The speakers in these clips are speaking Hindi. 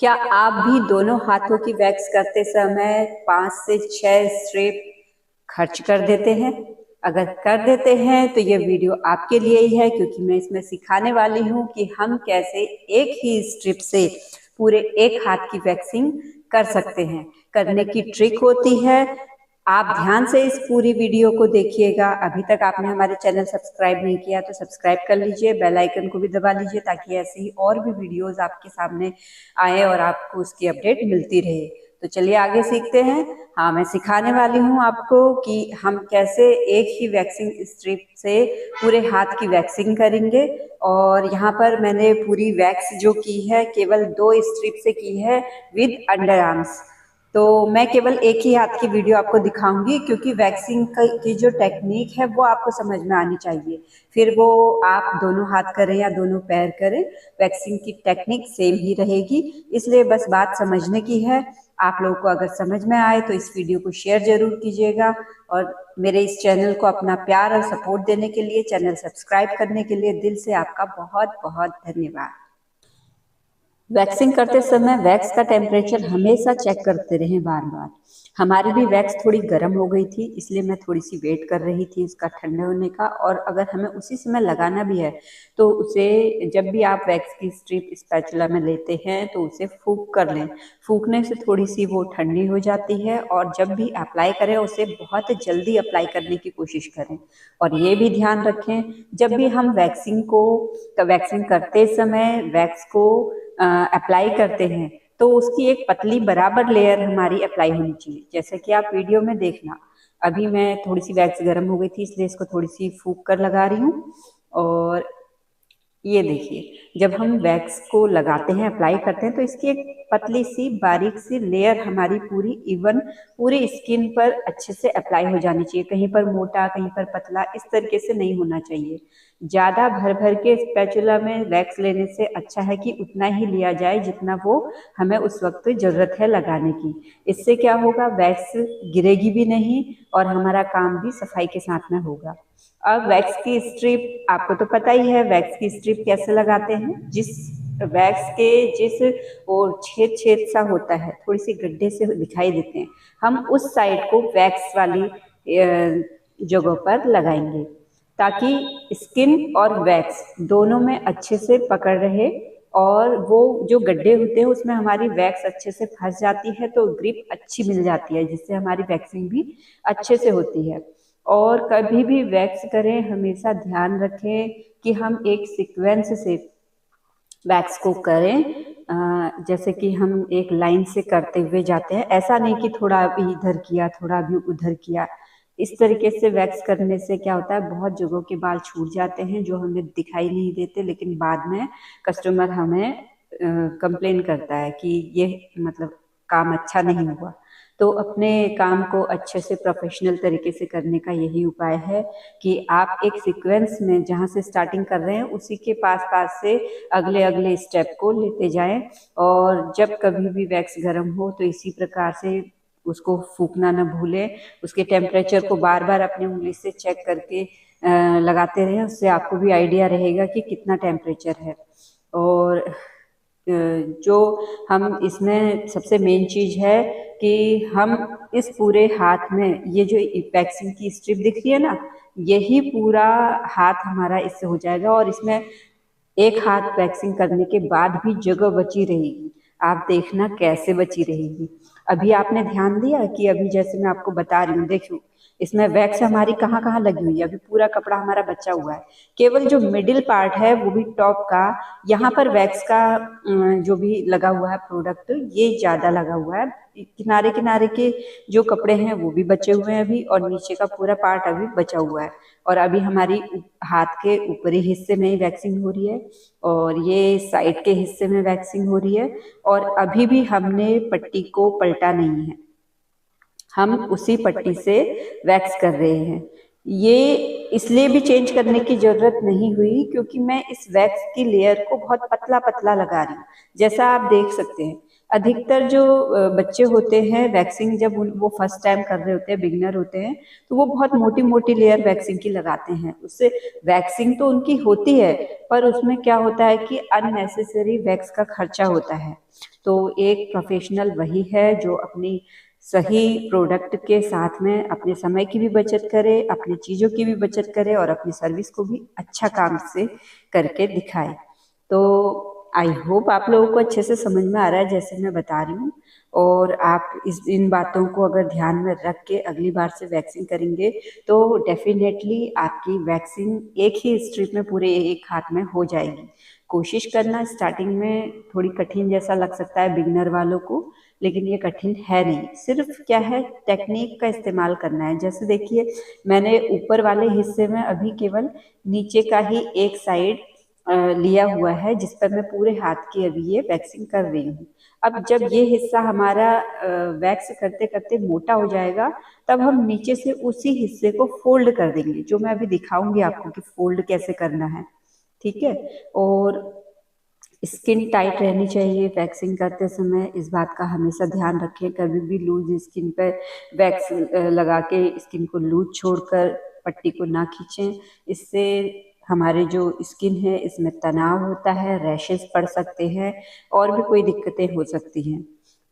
क्या आप भी दोनों हाथों की वैक्स करते समय 5 से 6 स्ट्रिप खर्च कर देते हैं? अगर कर देते हैं तो ये वीडियो आपके लिए ही है, क्योंकि मैं इसमें सिखाने वाली हूँ कि हम कैसे एक ही स्ट्रिप से पूरे एक हाथ की वैक्सिंग कर सकते हैं। करने की ट्रिक होती है, आप ध्यान से इस पूरी वीडियो को देखिएगा। अभी तक आपने हमारे चैनल सब्सक्राइब नहीं किया तो सब्सक्राइब कर लीजिए, बेल आइकन को भी दबा लीजिए ताकि ऐसे ही और भी वीडियोस आपके सामने आए और आपको उसकी अपडेट मिलती रहे। तो चलिए आगे सीखते हैं। हाँ, मैं सिखाने वाली हूँ आपको कि हम कैसे एक ही वैक्सिंग स्ट्रिप से पूरे हाथ की वैक्सिंग करेंगे। और यहाँ पर मैंने पूरी वैक्स जो की है केवल 2 स्ट्रिप से की है विद अंडर आर्म्स। तो मैं केवल एक ही हाथ की वीडियो आपको दिखाऊंगी, क्योंकि वैक्सिंग की जो टेक्निक है वो आपको समझ में आनी चाहिए। फिर वो आप दोनों हाथ करें या दोनों पैर करें, वैक्सिंग की टेक्निक सेम ही रहेगी। इसलिए बस बात समझने की है। आप लोगों को अगर समझ में आए तो इस वीडियो को शेयर जरूर कीजिएगा, और मेरे इस चैनल को अपना प्यार और सपोर्ट देने के लिए, चैनल सब्सक्राइब करने के लिए दिल से आपका बहुत बहुत धन्यवाद। वैक्सिंग करते समय वैक्स का टेम्परेचर हमेशा चेक करते रहें बार बार। हमारी भी वैक्स थोड़ी गर्म हो गई थी, इसलिए मैं थोड़ी सी वेट कर रही थी इसका ठंडे होने का। और अगर हमें उसी समय लगाना भी है तो उसे, जब भी आप वैक्स की स्ट्रिप स्पैचुला में लेते हैं तो उसे फूंक कर लें। फूंकने से थोड़ी सी वो ठंडी हो जाती है, और जब भी अप्लाई करें उसे बहुत जल्दी अप्लाई करने की कोशिश करें। और ये भी ध्यान रखें, जब भी हम वैक्सिंग करते समय वैक्स को अप्लाई करते हैं तो उसकी एक पतली बराबर लेयर हमारी अप्लाई होनी चाहिए। जैसे कि आप वीडियो में देखना, अभी मैं थोड़ी सी वैक्स गर्म हो गई थी इसलिए इसको थोड़ी सी फूंक कर लगा रही हूँ। और ये देखिए, जब हम वैक्स को लगाते हैं, अप्लाई करते हैं, तो इसकी एक पतली सी बारीक सी लेयर हमारी पूरी स्किन पर अच्छे से अप्लाई हो जानी चाहिए। कहीं पर मोटा, कहीं पर पतला, इस तरीके से नहीं होना चाहिए। ज़्यादा भर भर के स्पैचुला में वैक्स लेने से अच्छा है कि उतना ही लिया जाए जितना वो हमें उस वक्त ज़रूरत है लगाने की। इससे क्या होगा, वैक्स गिरेगी भी नहीं और हमारा काम भी सफाई के साथ में होगा। अब वैक्स की स्ट्रिप आपको तो पता ही है, वैक्स की स्ट्रिप कैसे लगाते हैं। जिस और छेद छेद सा होता है, थोड़ी सी गड्ढे से दिखाई देते हैं, हम उस साइड को वैक्स वाली जगह पर लगाएंगे ताकि स्किन और वैक्स दोनों में अच्छे से पकड़ रहे। और वो जो गड्ढे होते हैं उसमें हमारी वैक्स अच्छे से फंस जाती है, तो ग्रिप अच्छी मिल जाती है, जिससे हमारी वैक्सिंग भी अच्छे से होती है। और कभी भी वैक्स करें हमेशा ध्यान रखें कि हम एक सीक्वेंस से वैक्स को करें। जैसे कि हम एक लाइन से करते हुए जाते हैं, ऐसा नहीं कि थोड़ा अभी इधर किया, थोड़ा अभी उधर किया। इस तरीके से वैक्स करने से क्या होता है, बहुत जगहों के बाल छूट जाते हैं जो हमें दिखाई नहीं देते, लेकिन बाद में कस्टमर हमें कंप्लेन करता है कि ये मतलब काम अच्छा नहीं हुआ। तो अपने काम को अच्छे से प्रोफेशनल तरीके से करने का यही उपाय है कि आप एक सीक्वेंस में जहाँ से स्टार्टिंग कर रहे हैं उसी के पास पास से अगले अगले स्टेप को लेते जाएं। और जब कभी भी वैक्स गर्म हो तो इसी प्रकार से उसको फूकना न भूलें। उसके टेम्परेचर को बार बार अपनी उंगली से चेक करके लगाते रहें, उससे आपको भी आइडिया रहेगा कि कितना टेम्परेचर है। और जो हम इसमें सबसे मेन चीज़ है कि हम इस पूरे हाथ में ये जो वैक्सिंग की स्ट्रिप दिख रही है ना, यही पूरा हाथ हमारा इससे हो जाएगा। और इसमें एक हाथ वैक्सिंग करने के बाद भी जगह बची रहेगी। आप देखना कैसे बची रहेगी। अभी आपने ध्यान दिया कि अभी जैसे मैं आपको बता रही हूँ, देखो इसमें वैक्स हमारी कहाँ कहाँ लगी हुई है। अभी पूरा कपड़ा हमारा बचा हुआ है, केवल जो मिडिल पार्ट है वो भी टॉप का, यहाँ पर वैक्स का जो भी लगा हुआ है प्रोडक्ट, ये ज़्यादा लगा हुआ है। किनारे किनारे के जो कपड़े हैं वो भी बचे हुए हैं अभी, और नीचे का पूरा पार्ट अभी बचा हुआ है। और अभी हमारी हाथ के ऊपरी हिस्से में ही वैक्सिंग हो रही है, और ये साइड के हिस्से में वैक्सिंग हो रही है। और अभी भी हमने पट्टी को पलटा नहीं है, हम उसी पट्टी से वैक्स कर रहे हैं। ये इसलिए भी चेंज करने की ज़रूरत नहीं हुई क्योंकि मैं इस वैक्स की लेयर को बहुत पतला पतला लगा रही हूँ, जैसा आप देख सकते हैं। अधिकतर जो बच्चे होते हैं वैक्सिंग जब वो फर्स्ट टाइम कर रहे होते हैं, बिगनर होते हैं, तो वो बहुत मोटी मोटी लेयर वैक्सिंग की लगाते हैं। उससे वैक्सिंग तो उनकी होती है, पर उसमें क्या होता है कि अननेसेसरी वैक्स का खर्चा होता है। तो एक प्रोफेशनल वही है जो अपनी सही प्रोडक्ट के साथ में अपने समय की भी बचत करे, अपनी चीज़ों की भी बचत करे और अपनी सर्विस को भी अच्छा काम से करके दिखाए। तो आई होप आप लोगों को अच्छे से समझ में आ रहा है जैसे मैं बता रही हूँ। और आप इन बातों को अगर ध्यान में रख के अगली बार से वैक्सिंग करेंगे तो डेफिनेटली आपकी वैक्सिंग एक ही स्ट्रिप में पूरे एक हाथ में हो जाएगी। कोशिश करना, स्टार्टिंग में थोड़ी कठिन जैसा लग सकता है बिगनर वालों को, लेकिन ये कठिन है नहीं। सिर्फ क्या है, टेक्निक का इस्तेमाल करना है। जैसे देखिए, मैंने ऊपर वाले हिस्से में अभी केवल नीचे का ही एक साइड लिया हुआ है, जिस पर मैं पूरे हाथ की अभी ये वैक्सिंग कर रही हूँ। अब जब ये हिस्सा हमारा वैक्स करते करते मोटा हो जाएगा, तब हम नीचे से उसी हिस्से को फोल्ड कर देंगे, जो मैं अभी दिखाऊंगी आपको कि फोल्ड कैसे करना है। ठीक है। और स्किन टाइट रहनी चाहिए वैक्सिंग करते समय, इस बात का हमेशा ध्यान रखें। कभी भी लूज स्किन पर वैक्स लगा के स्किन को लूज छोड़कर पट्टी को ना खींचें। इससे हमारे जो स्किन है इसमें तनाव होता है, रैशेस पड़ सकते हैं और भी कोई दिक्कतें हो सकती हैं।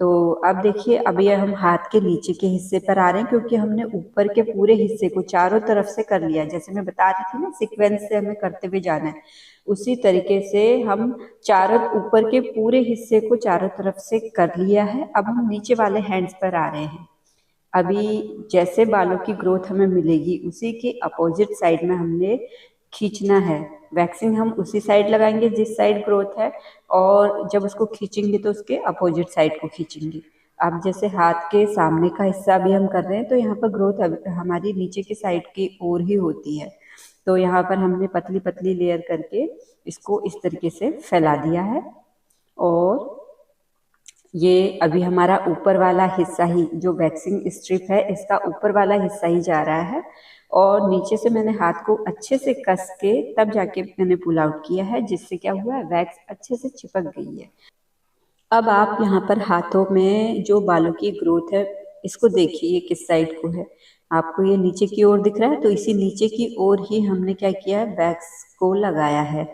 तो अब देखिए, अब ये हम हाथ के नीचे के हिस्से पर आ रहे हैं, क्योंकि हमने ऊपर के पूरे हिस्से को चारों तरफ से कर लिया। जैसे मैं बता रही थी ना, सीक्वेंस से हमें करते हुए जाना है, उसी तरीके से हम चारों ऊपर के पूरे हिस्से को चारों तरफ से कर लिया है। अब हम नीचे वाले हैंड्स पर आ रहे हैं। अभी जैसे बालों की ग्रोथ हमें मिलेगी, उसी के अपोजिट साइड में हमने खींचना है। वैक्सिंग हम उसी साइड लगाएंगे जिस साइड ग्रोथ है, और जब उसको खींचेंगे तो उसके अपोजिट साइड को खींचेंगे। अब जैसे हाथ के सामने का हिस्सा भी हम कर रहे हैं, तो यहाँ पर ग्रोथ हमारी नीचे की साइड की ओर ही होती है। तो यहाँ पर हमने पतली पतली लेयर करके इसको इस तरीके से फैला दिया है। और ये अभी हमारा ऊपर वाला हिस्सा ही, जो वैक्सिंग स्ट्रिप है, इसका ऊपर वाला हिस्सा ही जा रहा है। और नीचे से मैंने हाथ को अच्छे से कस के तब जाके मैंने पुल आउट किया है, जिससे क्या हुआ है, वैक्स अच्छे से चिपक गई है। अब आप यहाँ पर हाथों में जो बालों की ग्रोथ है, इसको देखिए ये किस साइड को है। आपको ये नीचे की ओर दिख रहा है, तो इसी नीचे की ओर ही हमने क्या किया है, वैक्स को लगाया है।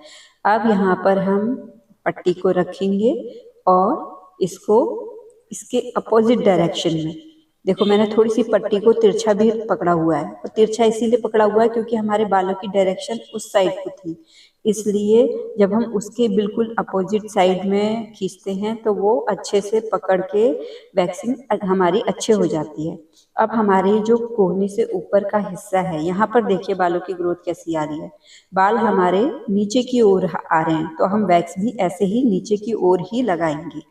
अब यहाँ पर हम पट्टी को रखेंगे और इसको इसके अपोजिट डायरेक्शन में, देखो मैंने थोड़ी सी पट्टी को तिरछा भी पकड़ा हुआ है। और तिरछा इसीलिए पकड़ा हुआ है क्योंकि हमारे बालों की डायरेक्शन उस साइड को थी, इसलिए जब हम उसके बिल्कुल अपोजिट साइड में खींचते हैं तो वो अच्छे से पकड़ के वैक्सिंग हमारी अच्छे हो जाती है। अब हमारी जो कोहनी से ऊपर का हिस्सा है, यहाँ पर देखिए बालों की ग्रोथ कैसी आ रही है। बाल हमारे नीचे की ओर आ रहे हैं, तो हम वैक्स भी ऐसे ही नीचे की ओर ही लगाएंगे।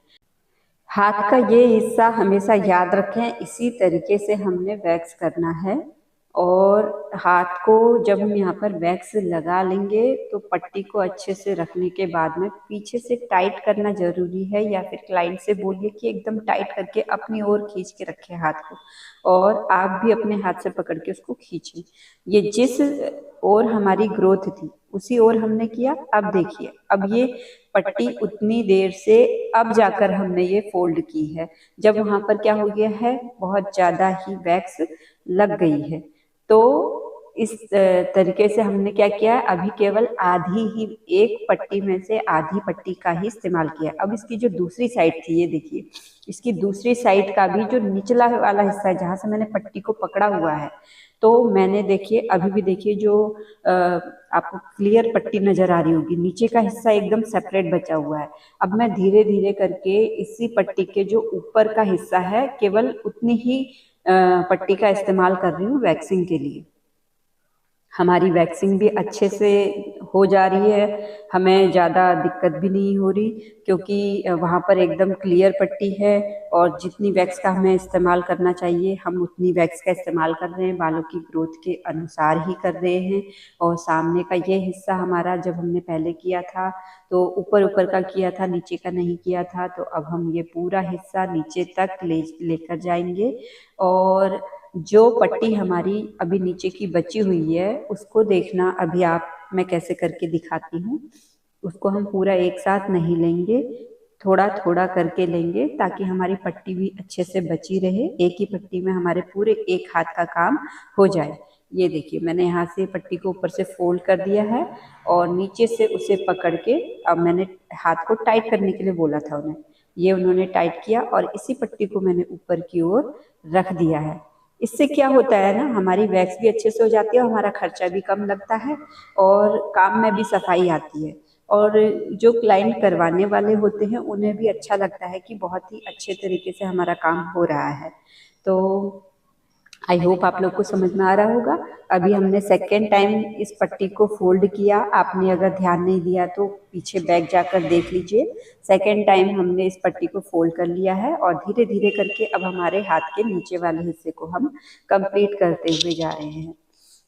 हाथ का ये हिस्सा हमेशा याद रखें, इसी तरीके से हमने वैक्स करना है। और हाथ को जब हम यहाँ पर वैक्स लगा लेंगे तो पट्टी को अच्छे से रखने के बाद में पीछे से टाइट करना जरूरी है, या फिर क्लाइंट से बोलिए कि एकदम टाइट करके अपनी ओर खींच के रखें हाथ को, और आप भी अपने हाथ से पकड़ के उसको खींचें। ये जिस ओर हमारी ग्रोथ थी उसी ओर हमने किया। अब देखिए, अब ये पट्टी उतनी देर से अब जाकर हमने ये फोल्ड की है, जब वहां पर क्या हो गया है, बहुत ज्यादा ही वैक्स लग गई है। तो इस तरीके से हमने क्या किया, अभी केवल आधी ही, एक पट्टी में से आधी पट्टी का ही इस्तेमाल किया। अब इसकी जो दूसरी साइड थी, ये देखिए, इसकी दूसरी साइड का भी जो निचला वाला हिस्सा है, जहां से मैंने पट्टी को पकड़ा हुआ है, तो मैंने देखिए अभी भी देखिए जो आपको क्लियर पट्टी नजर आ रही होगी, नीचे का हिस्सा एकदम सेपरेट बचा हुआ है। अब मैं धीरे धीरे करके इसी पट्टी के जो ऊपर का हिस्सा है, केवल उतनी ही पट्टी का इस्तेमाल कर रही हूँ वैक्सिंग के लिए। हमारी वैक्सिंग भी अच्छे से हो जा रही है, हमें ज़्यादा दिक्कत भी नहीं हो रही, क्योंकि वहाँ पर एकदम क्लियर पट्टी है। और जितनी वैक्स का हमें इस्तेमाल करना चाहिए हम उतनी वैक्स का इस्तेमाल कर रहे हैं, बालों की ग्रोथ के अनुसार ही कर रहे हैं। और सामने का ये हिस्सा हमारा, जब हमने पहले किया था तो ऊपर ऊपर का किया था, नीचे का नहीं किया था, तो अब हम ये पूरा हिस्सा नीचे तक लेकर जाएंगे। और जो पट्टी हमारी अभी नीचे की बची हुई है उसको देखना, अभी आप मैं कैसे करके दिखाती हूँ। उसको हम पूरा एक साथ नहीं लेंगे, थोड़ा थोड़ा करके लेंगे ताकि हमारी पट्टी भी अच्छे से बची रहे, एक ही पट्टी में हमारे पूरे एक हाथ का काम हो जाए। ये देखिए मैंने यहाँ से पट्टी को ऊपर से फोल्ड कर दिया है और नीचे से उसे पकड़ के अब मैंने हाथ को टाइट करने के लिए बोला था उन्हें, ये उन्होंने टाइट किया और इसी पट्टी को मैंने ऊपर की ओर रख दिया है। इससे क्या होता है ना, हमारी वैक्स भी अच्छे से हो जाती है और हमारा खर्चा भी कम लगता है और काम में भी सफाई आती है और जो क्लाइंट करवाने वाले होते हैं उन्हें भी अच्छा लगता है कि बहुत ही अच्छे तरीके से हमारा काम हो रहा है। तो आई होप आप लोग को समझ में आ रहा होगा। अभी हमने सेकेंड टाइम इस पट्टी को फोल्ड किया, आपने अगर ध्यान नहीं दिया तो पीछे बैक जाकर देख लीजिए। सेकेंड टाइम हमने इस पट्टी को फोल्ड कर लिया है और धीरे धीरे करके अब हमारे हाथ के नीचे वाले हिस्से को हम कंप्लीट करते हुए जा रहे हैं।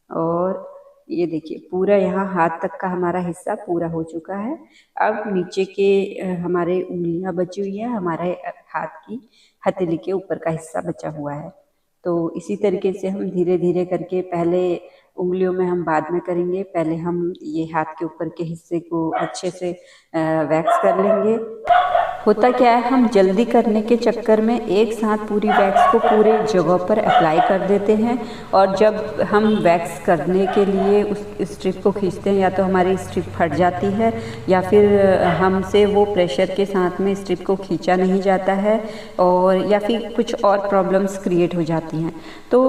और ये देखिए पूरा यहाँ हाथ तक का हमारा हिस्सा पूरा हो चुका है। अब नीचे के हमारे उंगलियां बची हुई है, हमारे हाथ की हथेली के ऊपर का हिस्सा बचा हुआ है। तो इसी तरीके से हम धीरे धीरे करके, पहले उंगलियों में हम बाद में करेंगे, पहले हम ये हाथ के ऊपर के हिस्से को अच्छे से वैक्स कर लेंगे। होता क्या है, हम जल्दी करने के चक्कर में एक साथ पूरी वैक्स को पूरे जगह पर अप्लाई कर देते हैं और जब हम वैक्स करने के लिए उस स्ट्रिप को खींचते हैं या तो हमारी स्ट्रिप फट जाती है या फिर हमसे वो प्रेशर के साथ में स्ट्रिप को खींचा नहीं जाता है और या फिर कुछ और प्रॉब्लम्स क्रिएट हो जाती हैं। तो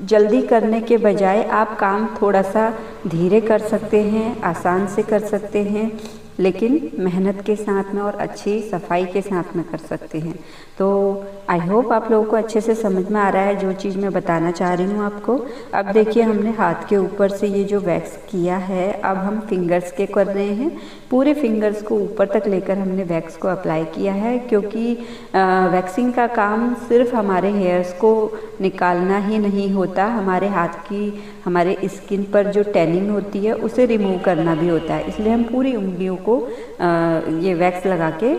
जल्दी करने के बजाय आप काम थोड़ा सा धीरे कर सकते हैं, आसान से कर सकते हैं, लेकिन मेहनत के साथ में और अच्छी सफाई के साथ में कर सकते हैं। तो आई होप आप लोगों को अच्छे से समझ में आ रहा है जो चीज़ मैं बताना चाह रही हूँ आपको। अब देखिए हमने हाथ के ऊपर से ये जो वैक्स किया है, अब हम फिंगर्स के कर रहे हैं। पूरे फिंगर्स को ऊपर तक लेकर हमने वैक्स को अप्लाई किया है, क्योंकि वैक्सिंग का काम सिर्फ हमारे हेयर्स को निकालना ही नहीं होता, हमारे हाथ की, हमारे स्किन पर जो टैनिंग होती है उसे रिमूव करना भी होता है। इसलिए हम पूरी उंगलियों को ये वैक्स लगा के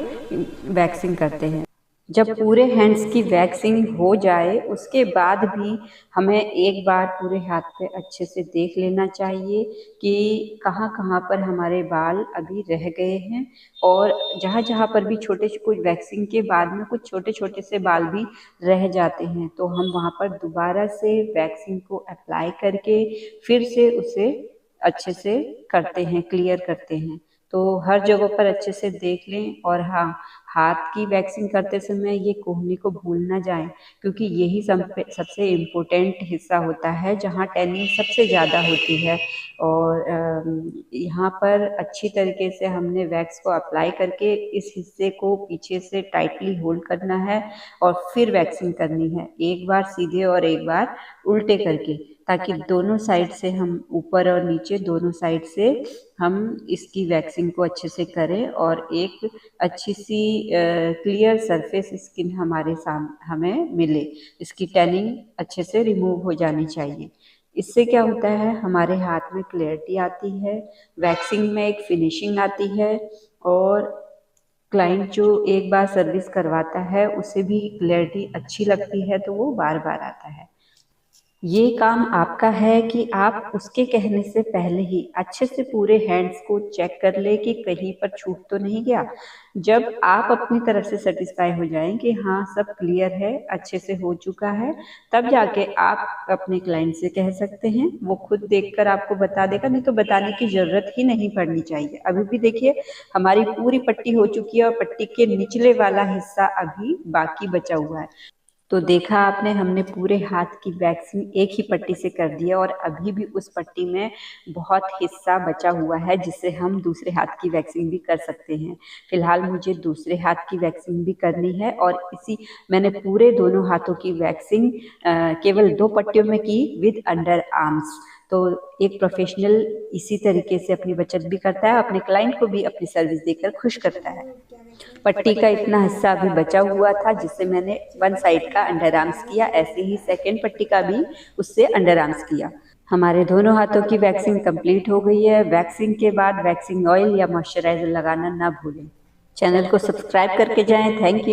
वैक्सिंग करते हैं। जब पूरे हैंड्स की वैक्सिंग हो जाए उसके बाद भी हमें एक बार पूरे हाथ पे अच्छे से देख लेना चाहिए कि कहाँ कहाँ पर हमारे बाल अभी रह गए हैं और जहाँ जहाँ पर भी छोटे कुछ वैक्सिंग के बाद में कुछ छोटे छोटे से बाल भी रह जाते हैं, तो हम वहाँ पर दोबारा से वैक्सिंग को अप्लाई करके फिर से उसे अच्छे से करते हैं, क्लियर करते हैं। तो हर जगह पर अच्छे से देख लें और हाँ, हाथ की वैक्सिंग करते समय ये कोहनी को भूल ना जाएं, क्योंकि यही सबसे इम्पोर्टेंट हिस्सा होता है जहाँ टैनिंग सबसे ज़्यादा होती है। और यहाँ पर अच्छी तरीके से हमने वैक्स को अप्लाई करके इस हिस्से को पीछे से टाइटली होल्ड करना है और फिर वैक्सिंग करनी है, एक बार सीधे और एक बार उल्टे करके, ताकि दोनों साइड से हम, ऊपर और नीचे दोनों साइड से हम इसकी वैक्सिंग को अच्छे से करें और एक अच्छी सी क्लियर सरफेस स्किन हमारे सामने हमें मिले। इसकी टैनिंग अच्छे से रिमूव हो जानी चाहिए। इससे क्या होता है, हमारे हाथ में क्लैरिटी आती है, वैक्सिंग में एक फिनिशिंग आती है और क्लाइंट जो एक बार सर्विस करवाता है उसे भी क्लैरिटी अच्छी लगती है तो वो बार बार आता है। ये काम आपका है कि आप उसके कहने से पहले ही अच्छे से पूरे हैंड्स को चेक कर ले कि कहीं पर छूट तो नहीं गया। जब आप अपनी तरफ से सेटिस्फाई हो जाएं कि हाँ सब क्लियर है, अच्छे से हो चुका है, तब जाके आप अपने क्लाइंट से कह सकते हैं, वो खुद देखकर आपको बता देगा, नहीं तो बताने की ज़रूरत ही नहीं पड़नी चाहिए। अभी भी देखिए हमारी पूरी पट्टी हो चुकी है और पट्टी के निचले वाला हिस्सा अभी बाकी बचा हुआ है। तो देखा आपने, हमने पूरे हाथ की वैक्सिंग एक ही पट्टी से कर दिया और अभी भी उस पट्टी में बहुत हिस्सा बचा हुआ है जिससे हम दूसरे हाथ की वैक्सिंग भी कर सकते हैं। फिलहाल मुझे दूसरे हाथ की वैक्सिंग भी करनी है और मैंने पूरे दोनों हाथों की वैक्सिंग केवल 2 पट्टियों में की विद अंडर आर्म्स। तो एक प्रोफेशनल इसी तरीके से अपनी बचत भी करता है, अपने क्लाइंट को भी अपनी सर्विस देकर खुश करता है। पट्टी का इतना हिस्सा अभी बचा हुआ था जिससे मैंने 1 साइड का अंडर आर्म्स किया, ऐसे ही सेकेंड पट्टी का भी उससे अंडर आर्म्स किया। हमारे दोनों हाथों की वैक्सिंग कंप्लीट हो गई है। वैक्सिंग के बाद वैक्सिंग ऑयल या मॉइस्चराइजर लगाना ना भूलें। चैनल को सब्सक्राइब करके जाएं। Thank you.